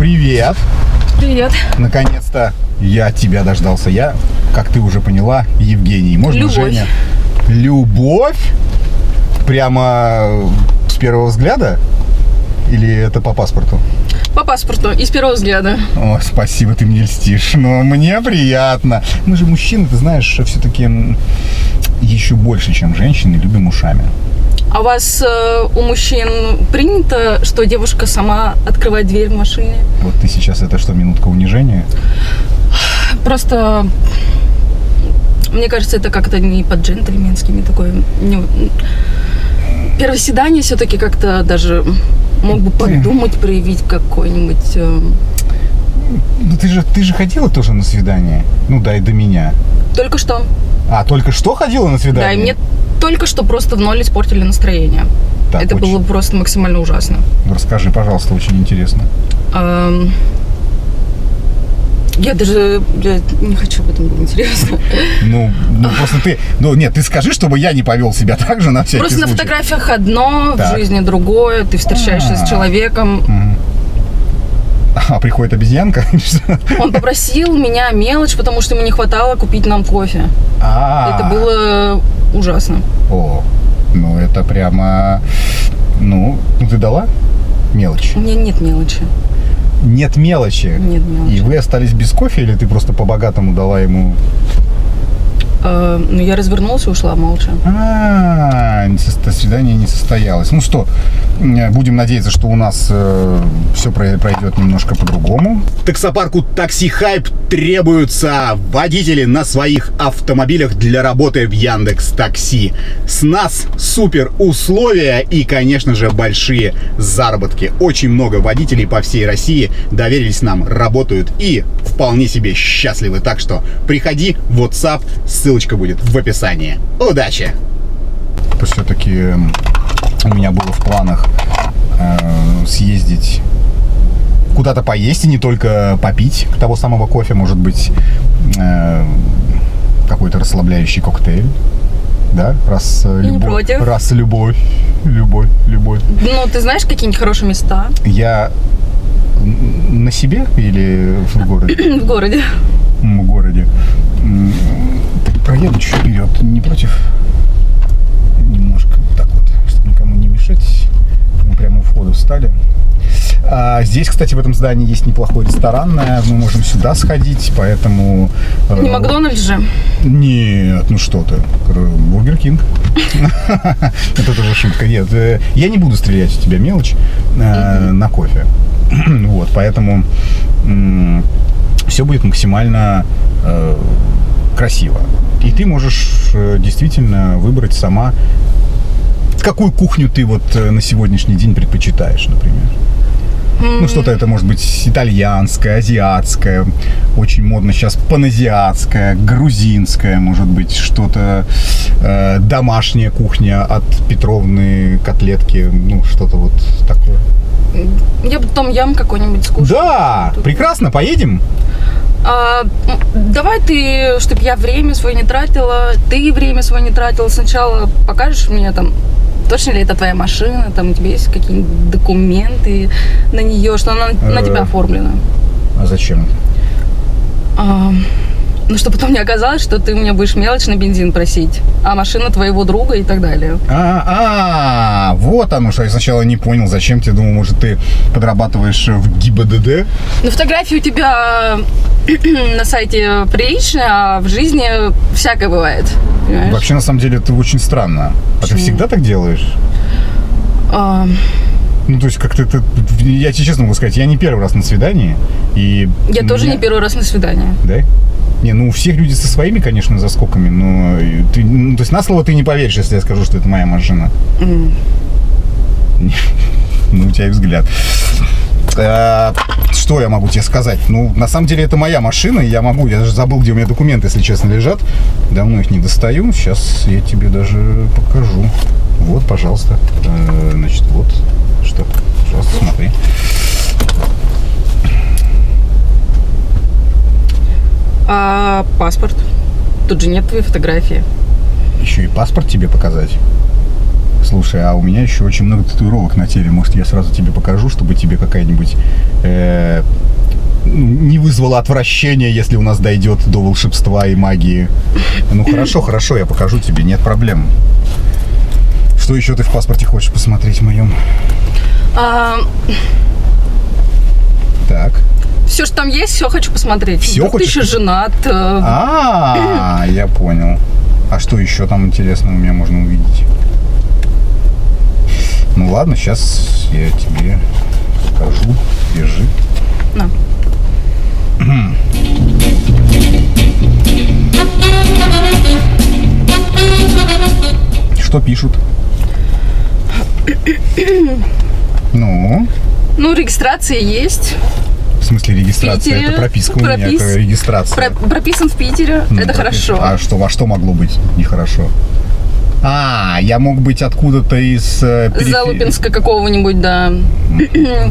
Привет! Привет. Наконец-то я тебя дождался. Я, как ты уже поняла, Евгений. Можно Любовь. Женя? Любовь? Прямо с первого взгляда? Или это по паспорту? По паспорту и с первого взгляда. О, спасибо, ты мне льстишь. Но мне приятно. Мы же мужчины, ты знаешь, все-таки еще больше, чем женщины, любим ушами. А у вас у мужчин принято, что девушка сама открывает дверь в машине? Вот ты сейчас, это что, минутка унижения? Просто, мне кажется, это как-то не по-джентльменски, не такое... Первое свидание все-таки как-то даже мог бы подумать, проявить какой-нибудь... Ну ты же ходила тоже на свидание? Ну да, и до меня. Только что. А, только что ходила на свидание? Да, и мне только что просто в ноль испортили настроение. Так, это было просто максимально ужасно. Ну, расскажи, пожалуйста, очень интересно. Я не хочу об этом думать, серьезно. Ну просто ты... Ну, нет, ты скажи, чтобы я не повел себя так же на всякий Просто случай. на фотографиях одно, Так. в жизни другое. Ты встречаешься с человеком. А приходит обезьянка? Он попросил меня мелочь, потому что ему не хватало купить нам кофе. Это было ужасно. О, ну это прямо... Ну, ты дала мелочь? У меня нет мелочи. Нет мелочи? Нет мелочи. И вы остались без кофе, или ты просто по-богатому дала ему... Ну, я развернулась и ушла молча. Свидание не состоялось. Ну что, будем надеяться, что у нас все пройдет немножко по-другому. Таксопарку Такси Хайп требуются водители на своих автомобилях для работы в Яндекс.Такси. С нас супер условия и, конечно же, большие заработки. Очень много водителей по всей России доверились нам, работают и вполне себе счастливы. Так что приходи в WhatsApp, ссылочка будет в описании. Удачи! Все-таки у меня было в планах съездить куда-то поесть и не только попить того самого кофе, может быть, какой-то расслабляющий коктейль. Да? Раз любовь. Ну, ты знаешь какие-нибудь хорошие места? Я на себе или в городе? В городе. В городе. Проеду чуть вперед, не против? Немножко так вот, чтобы никому не мешать. Мы прямо у входа встали. Здесь, кстати, в этом здании есть неплохой ресторан. Мы можем сюда сходить, поэтому... Не Макдональдс же? Нет, ну что ты. Бургер Кинг. Это тоже шутка. Нет, я не буду стрелять в тебя мелочь на кофе. Вот, поэтому все будет максимально красиво. И ты можешь действительно выбрать сама, какую кухню ты вот на сегодняшний день предпочитаешь, например. Ну, что-то это может быть итальянское, азиатское, очень модно сейчас паназиатское, грузинское, может быть, что-то домашняя кухня от Петровны, котлетки, ну, что-то вот такое. Я бы том-ям какой-нибудь скушала. Да, прекрасно, поедем? Давай ты, чтобы я время свое не тратила, ты время свое не тратила. Сначала покажешь мне там, точно ли это твоя машина, там у тебя есть какие-нибудь документы на нее, что она на тебя оформлена. А зачем? Ну, чтобы потом не оказалось, что ты у меня будешь мелочь на бензин просить, а машина твоего друга и так далее. Вот оно, что я сначала не понял, зачем тебе, думал, может, ты подрабатываешь в ГИБДД? Ну, фотографии у тебя на сайте приличные, а в жизни всякое бывает, понимаешь? Вообще, на самом деле, это очень странно. А ты всегда так делаешь? Ну, то есть, как-то это... Я тебе честно могу сказать, я не первый раз на свидании, и... Я тоже не первый раз на свидание. Да? Не, ну, у всех люди со своими, конечно, заскоками, но ты, ну, то есть, на слово ты не поверишь, если я скажу, что это моя машина. Ну, у тебя и взгляд. Что я могу тебе сказать? Ну, на самом деле, это моя машина, и я даже забыл, где у меня документы, если честно, лежат. Давно их не достаю, сейчас я тебе даже покажу. Вот, пожалуйста. Значит, вот, что, пожалуйста, смотри. А паспорт? Тут же нет твоей фотографии. Еще и паспорт тебе показать? Слушай, а у меня еще очень много татуировок на теле. Может, я сразу тебе покажу, чтобы тебе какая-нибудь не вызвала отвращения, если у нас дойдет до волшебства и магии. Ну, хорошо, я покажу тебе, нет проблем. Что еще ты в паспорте хочешь посмотреть в моем? Так. Все, что там есть, все хочу посмотреть. Все Вдруг ты еще женат. Я понял. А что еще там интересного у меня можно увидеть? Ну ладно, сейчас я тебе покажу. Держи. На. Что пишут? Ну, регистрация есть. В смысле регистрация? Это прописка у меня, это регистрация. Прописан в Питере, это хорошо. А что могло быть нехорошо? Я мог быть откуда-то из... Залупинска какого-нибудь, да.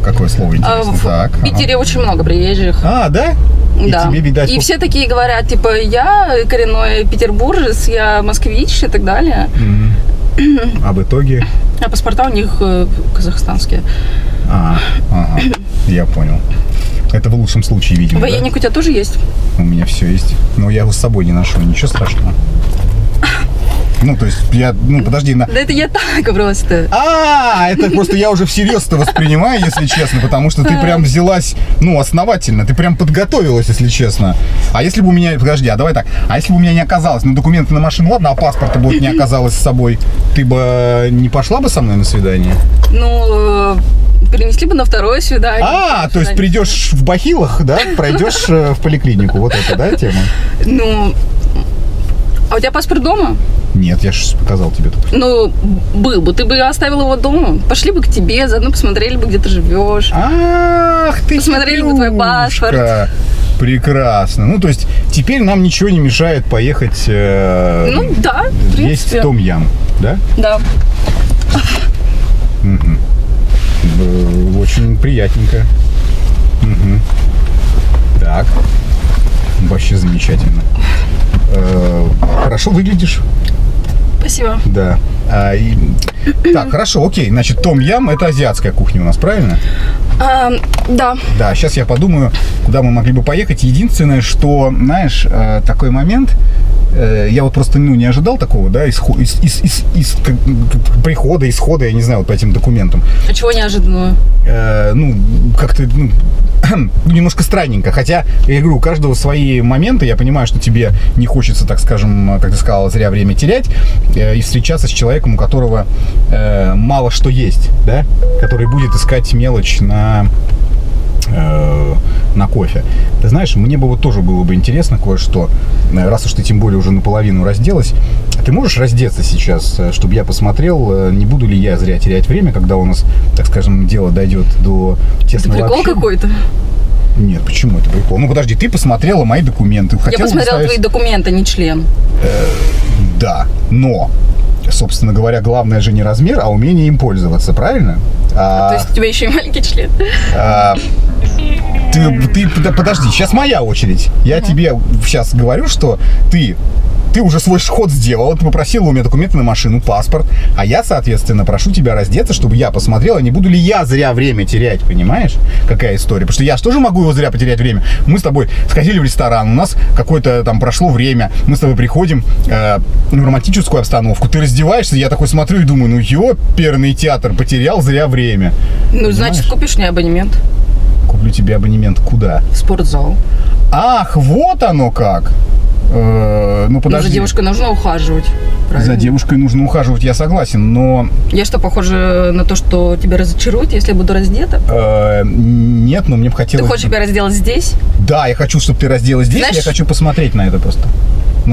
Какое слово интересно. В Питере очень много приезжих. Да? Да. Тебе, видать, и все такие говорят, типа, я коренной петербуржец, я москвич и так далее. А в итоге? А паспорта у них казахстанские. Я понял. Это в лучшем случае, видимо. Военник у тебя тоже есть? У меня все есть. Но я его с собой не ношу, ничего страшного. То есть подожди. Да это я так просто. Это просто я уже всерьез это воспринимаю, если честно, потому что ты прям взялась, основательно, ты прям подготовилась, если честно. А если бы у меня, давай так, а если бы у меня не оказалось, документы на машину, ладно, а паспорта бы не оказалось с собой, ты бы не пошла бы со мной на свидание? Перенесли бы на второе свидание. То есть придешь в бахилах, да, пройдешь в поликлинику, вот это, да, тема? А у тебя паспорт дома? Нет, я же показал тебе только. Был бы. Ты бы оставил его дома. Пошли бы к тебе, заодно посмотрели бы, где ты живешь. Ах ты, посмотрели бы твой паспорт. Прекрасно. То есть теперь нам ничего не мешает поехать да, в принципе. Есть том-ям, да? Да. Очень приятненько. Так. Вообще замечательно. Хорошо выглядишь. Спасибо. Да. Так, хорошо, окей. Значит, том-ям – это азиатская кухня у нас, правильно? Да. Да, сейчас я подумаю, куда мы могли бы поехать. Единственное, что, знаешь, такой момент, я вот просто не ожидал такого, да, прихода, исхода, я не знаю, вот по этим документам. А чего неожиданного? Как-то, немножко странненько. Хотя, я говорю, у каждого свои моменты. Я понимаю, что тебе не хочется, так скажем, как ты сказала, зря время терять и встречаться с человеком, у которого мало что есть, да, который будет искать мелочь на кофе. Ты знаешь, мне бы вот тоже было бы интересно кое-что, раз уж ты тем более уже наполовину разделась. Ты можешь раздеться сейчас, чтобы я посмотрел, не буду ли я зря терять время, когда у нас, так скажем, дело дойдет до тесного общения? Это прикол какой-то? Нет, почему это прикол? Подожди, ты посмотрела мои документы. Я посмотрела твои документы, не член. Да, но, собственно говоря, главное же не размер, а умение им пользоваться, правильно? То есть у тебя еще и маленький член? Ты подожди, сейчас моя очередь. Я тебе сейчас говорю, что ты уже свой ход сделал, ты попросила у меня документы на машину, паспорт, а я, соответственно, прошу тебя раздеться, чтобы я посмотрел, не буду ли я зря время терять, понимаешь? Какая история? Потому что я же тоже могу его зря потерять время. Мы с тобой сходили в ресторан, у нас какое-то там прошло время, мы с тобой приходим в романтическую обстановку, ты раздеваешься, я такой смотрю и думаю, ёперный театр, потерял зря время. Значит, купишь мне абонемент. Куплю тебе абонемент куда? В спортзал. Ах, вот оно как! Подожди. За девушкой нужно ухаживать. Правильно? За девушкой нужно ухаживать, я согласен, но... Я что, похоже на то, что тебя разочарует, если я буду раздета? Нет, но мне бы хотелось... Ты хочешь меня разделать здесь? Да, я хочу, чтобы ты разделась здесь, знаешь... я хочу посмотреть на это просто.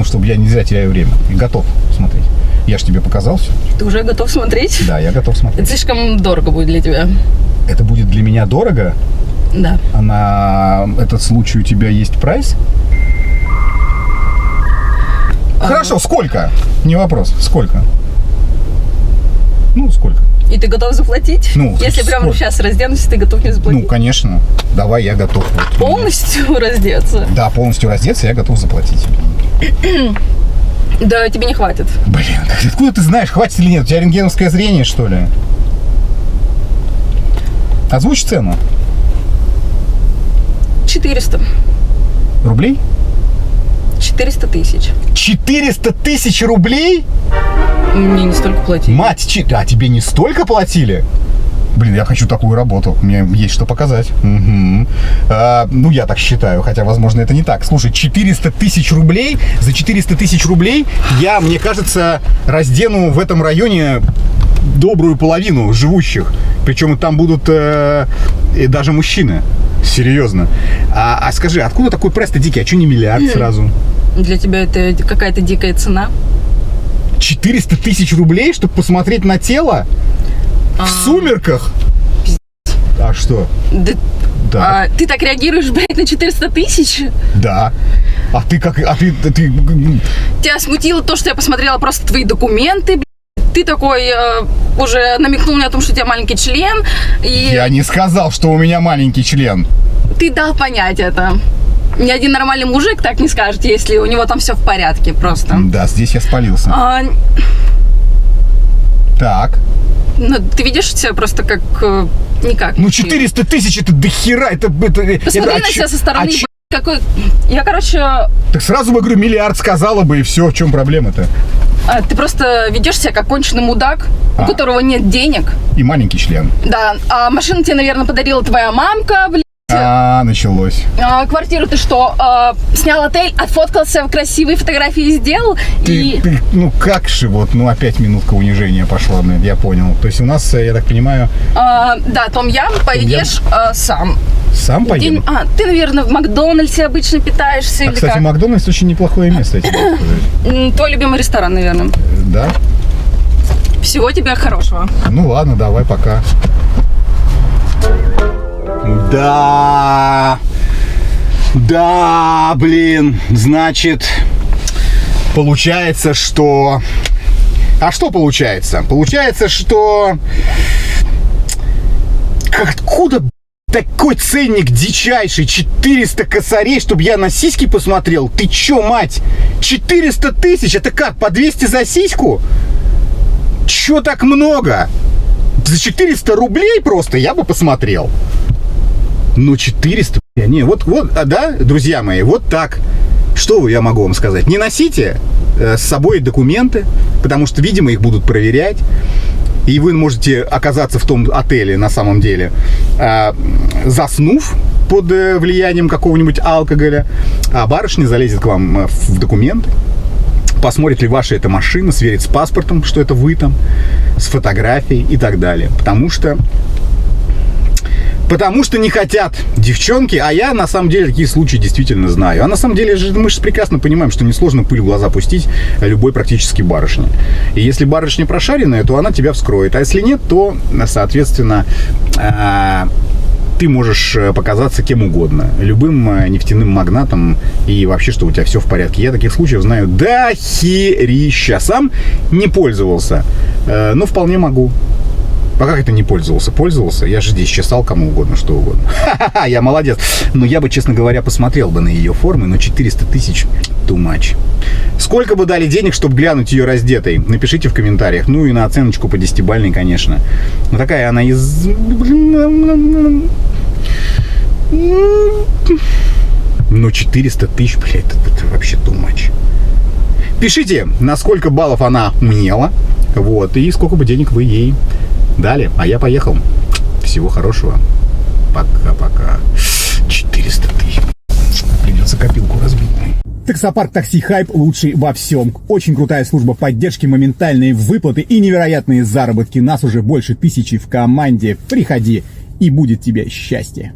Чтобы я не зря теряю время. И готов смотреть. Я же тебе показал все. Ты уже готов смотреть? Да, я готов смотреть. Это слишком дорого будет для тебя. Это будет для меня дорого? Да. А на этот случай у тебя есть прайс? Хорошо, сколько? Не вопрос. Сколько? Сколько? И ты готов заплатить? Если прямо сейчас разденусь, ты готов мне заплатить? Конечно. Давай, я готов. Полностью раздеться? Да, полностью раздеться, я готов заплатить. Да, тебе не хватит. Блин, откуда ты знаешь, хватит или нет? У тебя рентгеновское зрение, что ли? Озвучь цену. 400. Рублей? 400 тысяч. 400 тысяч рублей? Мне не столько платили. Мать, а тебе не столько платили? Блин, я хочу такую работу. Мне есть что показать. Угу. Ну, я так считаю, хотя, возможно, это не так. Слушай, 400 тысяч рублей. За 400 тысяч рублей я, мне кажется, раздену в этом районе добрую половину живущих. Причем там будут и даже мужчины. Серьезно. А скажи, откуда такой пресс-то дикий? А что не миллиард сразу? Для тебя это какая-то дикая цена. 400 тысяч рублей, чтобы посмотреть на тело? В сумерках? А что? Да. Ты так реагируешь, блядь, на 400 тысяч? Да. А ты как... Тебя смутило то, что я посмотрела просто твои документы, блядь. Ты такой уже намекнул мне о том, что у тебя маленький член. И... Я не сказал, что у меня маленький член. Ты дал понять это. Ни один нормальный мужик так не скажет, если у него там все в порядке просто. Да, здесь я спалился. Так. Ну, ты видишь себя просто как никак. Ну, 400 тысяч это дохера. Посмотри на себя со стороны. Какой... Я, короче... Так сразу бы, говорю, миллиард сказала бы, и все. В чем проблема-то? Ты просто ведешь себя как конченый мудак, у которого нет денег. И маленький член. Да. А машину тебе, наверное, подарила твоя мамка, блядь. Началось. Квартиру ты что, снял отель, отфоткался, красивые фотографии сделал? Ты, ну как же, вот, ну опять минутка унижения пошла, я понял. То есть у нас, я так понимаю... Да, Том-Ям поедешь сам. Сам поем? Ты, наверное, в Макдональдсе обычно питаешься. Или кстати, как? Макдональдс очень неплохое место, я тебе могу сказать. Твой любимый ресторан, наверное. Да. Всего тебе хорошего. Ну ладно, давай, пока. Да, блин, значит, получается, что... А что получается? Получается, что... Откуда такой ценник дичайший? 400 косарей, чтобы я на сиськи посмотрел? Ты чё, мать? 400 тысяч? Это как, по 200 за сиську? Чё так много? За 400 рублей просто я бы посмотрел. Ну, 400, не, вот, да, друзья мои, вот так. Что я могу вам сказать? Не носите с собой документы, потому что, видимо, их будут проверять. И вы можете оказаться в том отеле, на самом деле, заснув под влиянием какого-нибудь алкоголя, а барышня залезет к вам в документы, посмотрит ли ваша эта машина, сверит с паспортом, что это вы там, с фотографией и так далее. Потому что не хотят девчонки, а я на самом деле такие случаи действительно знаю. А на самом деле мы же прекрасно понимаем, что несложно пыль в глаза пустить любой практически барышне. И если барышня прошаренная, то она тебя вскроет. А если нет, то, соответственно, ты можешь показаться кем угодно. Любым нефтяным магнатом и вообще, что у тебя все в порядке. Я таких случаев знаю дохерища. Сам не пользовался, но вполне могу. А как это не пользовался? Пользовался. Я же здесь чесал кому угодно, что угодно. Ха-ха-ха, я молодец. Но я бы, честно говоря, посмотрел бы на ее формы, но 400 тысяч too much. Сколько бы дали денег, чтобы глянуть ее раздетой? Напишите в комментариях. Ну и на оценочку по 10-бальной, конечно. Но такая она из... Ну 400 тысяч, блядь, это вообще too much. Пишите, на сколько баллов она умнела. Вот, и сколько бы денег вы ей дали. А я поехал. Всего хорошего. Пока-пока. 400 тысяч. Придется копилку разбить. Таксопарк Такси Хайп лучший во всем. Очень крутая служба поддержки, моментальные выплаты и невероятные заработки. Нас уже больше 1000 в команде. Приходи, и будет тебе счастье.